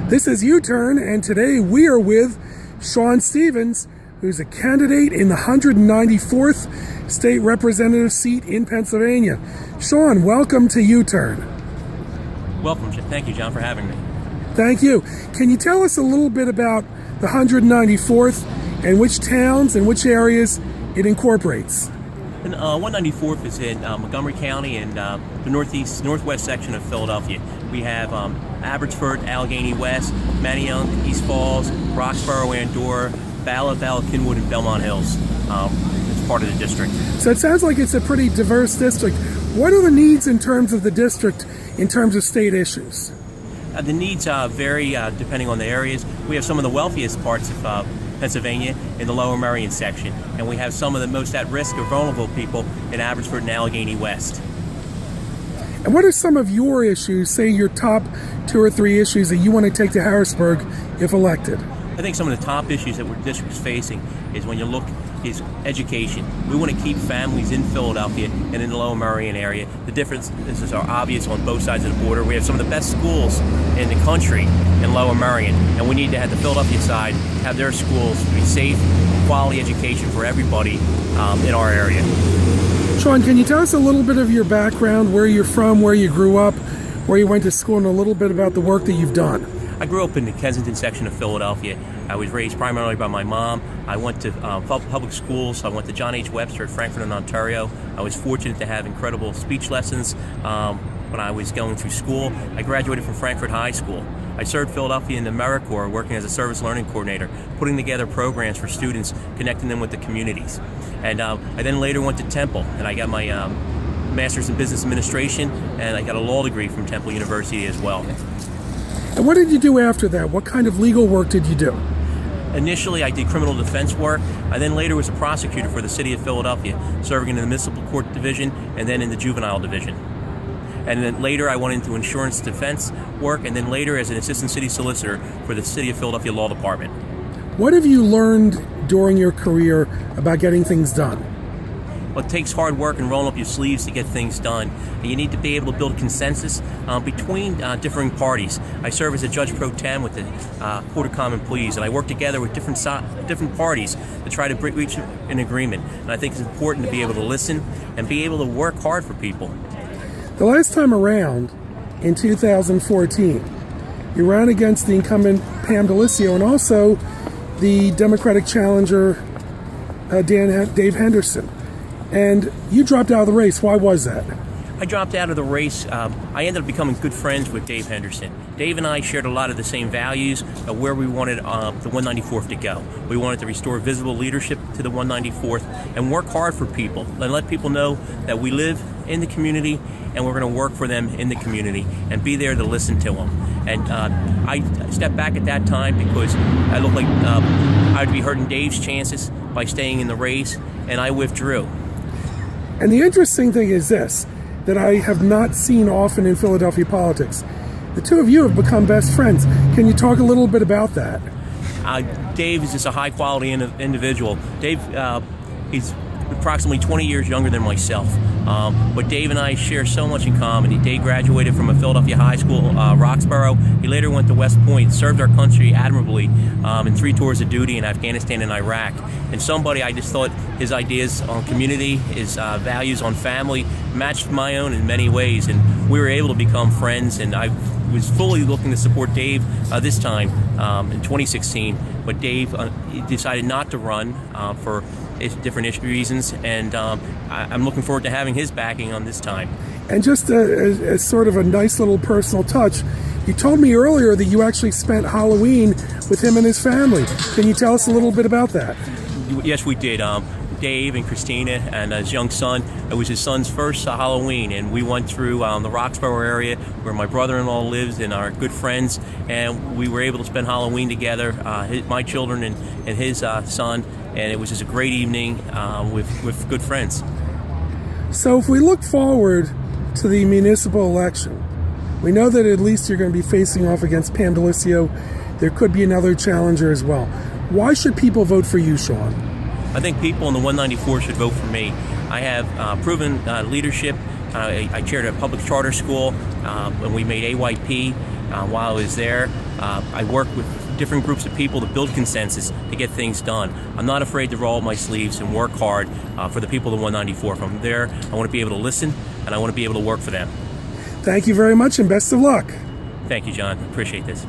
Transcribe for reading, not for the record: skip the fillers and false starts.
This is U-Turn, and today we are with Shawn Stevens, who's a candidate in the 194th state representative seat in Pennsylvania. Shawn, welcome to U-Turn. Welcome. Thank you, John, for having me. Thank you. Can you tell us a little bit about the 194th and which towns and which areas it incorporates? And 194th is in Montgomery County and the northwest section of Philadelphia. We have Abbotsford, Allegheny West, Manayunk, East Falls, Roxborough, Andorra, Bala, Kinwood, and Belmont Hills. It's part of the district. So it sounds like it's a pretty diverse district. What are the needs in terms of the district in terms of state issues? The needs vary depending on the areas. We have some of the wealthiest parts of Pennsylvania in the Lower Merion section, and we have some of the most at-risk or vulnerable people in Abbotsford and Allegheny West. And what are some of your issues, say your top 2 or 3 issues that you want to take to Harrisburg if elected? I think some of the top issues that our district is facing is when you look is education. We want to keep families in Philadelphia and in the Lower Merion area. The differences are obvious on both sides of the border. We have some of the best schools in the country in Lower Merion, and we need to have the Philadelphia side have their schools be safe, quality education for everybody in our area. Shawn, can you tell us a little bit of your background, where you're from, where you grew up, where you went to school, and a little bit about the work that you've done? I grew up in the Kensington section of Philadelphia. I was raised primarily by my mom. I went to public schools. I went to John H. Webster at Frankfort in Ontario. I was fortunate to have incredible speech lessons when I was going through school. I graduated from Frankfort High School. I served Philadelphia in the AmeriCorps, working as a service learning coordinator, putting together programs for students, connecting them with the communities. And I then later went to Temple, and I got my master's in business administration, and I got a law degree from Temple University as well. And what did you do after that? What kind of legal work did you do? Initially, I did criminal defense work. I then later was a prosecutor for the city of Philadelphia, serving in the municipal court division and then in the juvenile division. And then later I went into insurance defense work, and then later as an assistant city solicitor for the city of Philadelphia Law Department. What have you learned during your career about getting things done? Well, it takes hard work and rolling up your sleeves to get things done. And you need to be able to build consensus between differing parties. I serve as a judge pro tem with the Court of Common Pleas, and I work together with different parties to try to reach an agreement. And I think it's important to be able to listen and be able to work hard for people. The last time around, in 2014, you ran against the incumbent Pam D'Alessio and also the Democratic challenger Dave Henderson. And you dropped out of the race. Why was that? I dropped out of the race. I ended up becoming good friends with Dave Henderson. Dave and I shared a lot of the same values of where we wanted the 194th to go. We wanted to restore visible leadership to the 194th and work hard for people and let people know that we live in the community and we're going to work for them in the community and be there to listen to them. And I stepped back at that time because I looked like I'd be hurting Dave's chances by staying in the race, and I withdrew. And the interesting thing is this, that I have not seen often in Philadelphia politics. The two of you have become best friends. Can you talk a little bit about that? Dave is just a high-quality individual. Dave, he's approximately 20 years younger than myself. But Dave and I share so much in common. Dave graduated from a Philadelphia high school, Roxborough. He later went to West Point, served our country admirably in 3 tours of duty in Afghanistan and Iraq. And somebody I just thought his ideas on community, his values on family matched my own in many ways. And we were able to become friends. And I was fully looking to support Dave this time in 2016. But Dave decided not to run for different reasons, and I'm looking forward to having his backing on this time. And just as sort of a nice little personal touch, you told me earlier that you actually spent Halloween with him and his family. Can you tell us a little bit about that? Yes, we did. Dave and Christina and his young son, it was his son's first Halloween, and we went through the Roxborough area where my brother-in-law lives and our good friends, and we were able to spend Halloween together, my children and his son, and it was just a great evening with good friends. So if we look forward to the municipal election, we know that at least you're going to be facing off against Pam D'Alessio. There could be another challenger as well. Why should people vote for you, Shawn? I think people in the 194 should vote for me. I have proven leadership. I chaired a public charter school when we made AYP. While I was there, I worked with different groups of people to build consensus to get things done. I'm not afraid to roll up my sleeves and work hard for the people of 194. If I'm there, I want to be able to listen, and I want to be able to work for them. Thank you very much, and best of luck. Thank you, John. Appreciate this.